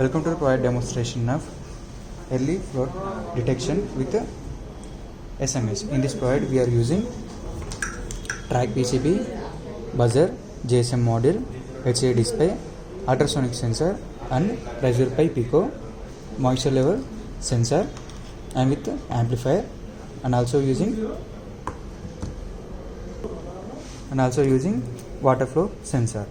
Welcome to the product demonstration of early flood detection with SMS. In this product we are using track PCB, buzzer, GSM module, HCI display, ultrasonic sensor and Raspberry Pi Pico, moisture level sensor and with amplifier, and also using water flow sensor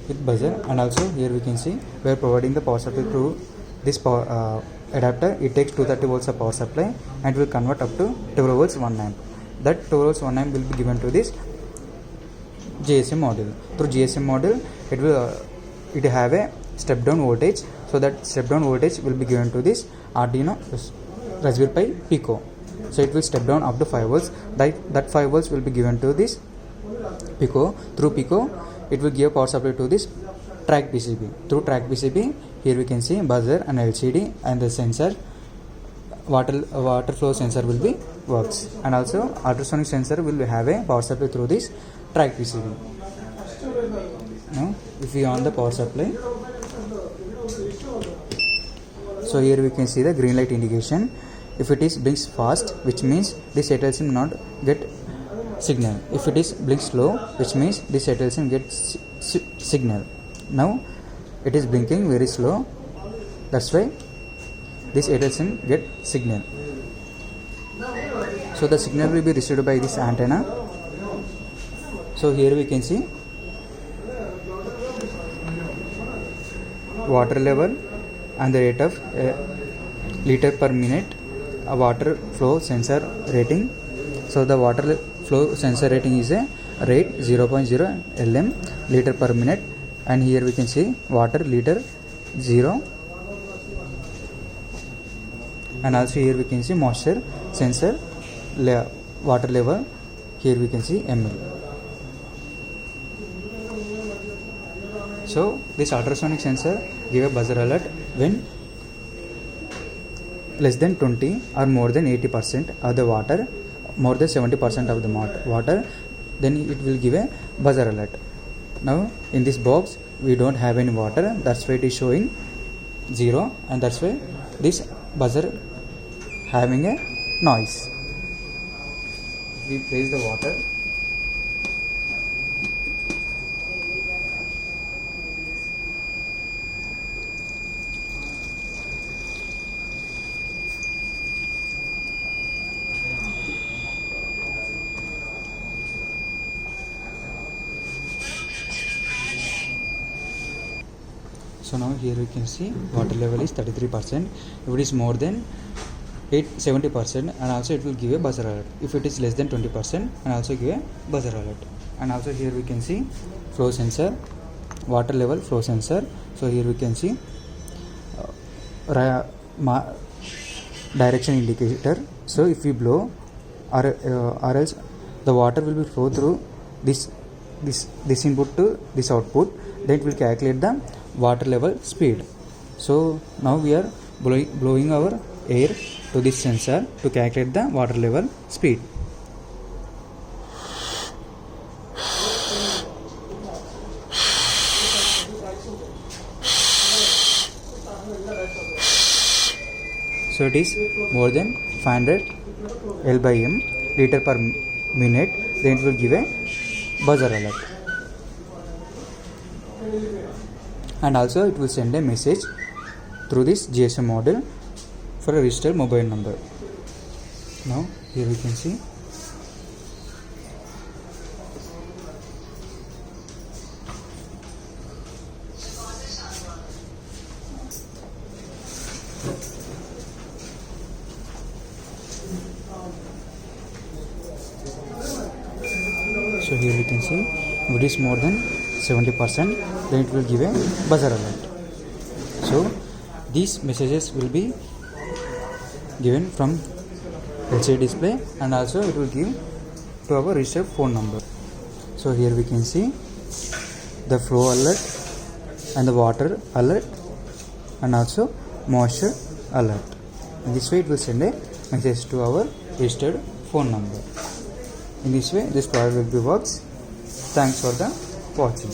with buzzer. And also here we can see we are providing the power supply through this power adapter. It takes 230 volts of power supply and will convert up to 12 volts 1 amp. That 12 volts 1 amp will be given to this GSM module. Through GSM module it have a step down voltage, so that step down voltage will be given to this Arduino Raspberry Pi Pico. So it will step down up to 5 volts. That 5 volts will be given to this Pico. Through Pico it will give power supply to this track PCB. Through track PCB here we can see buzzer and LCD and the sensor, water flow sensor will be works, and also ultrasonic sensor will have a power supply through this track PCB. Now if we on the power supply, so here we can see the green light indication. If it is blinks fast, which means this Airtel SIM not get signal. If it is blinks slow, which means this Airtel SIM gets signal. Now it is blinking very slow, that's why this Airtel SIM get signal. So the signal will be received by this antenna. So here we can see water level and the rate of liter per minute, a water flow sensor rating. So the water flow sensor rating is a rate 0.0 lm liter per minute, and here we can see water liter 0, and also here we can see moisture sensor water level, here we can see ml. So this ultrasonic sensor give a buzzer alert when less than 20 or more than 80% of the water, more than 70% of the water, then it will give a buzzer alert. Now in this box we don't have any water, that's why it is showing 0, and that's why this buzzer having a noise. We place the water, so now here we can see water level is 33%. If it is more than 70%, and also it will give a buzzer alert. If it is less than 20%, and also give a buzzer alert. And also here we can see flow sensor, water level flow sensor. So here we can see direction indicator. So if we blow or else the water will be flow through this input to this output, then it will calculate the water level speed. So now we are blowing our air to this sensor to calculate the water level speed. So it is more than 500 L by M liter per minute, then it will give a buzzer alert. And also it will send a message through this GSM module for a registered mobile number. Now here we can see so here we can see if it is more than 70%, then it will give a buzzer alert. So these messages will be given from LCD display, and also it will give to our registered phone number. So here we can see the flow alert and the water alert and also moisture alert. In this way it will send a message to our registered phone number. In this way this product will be works. Thanks for the watching.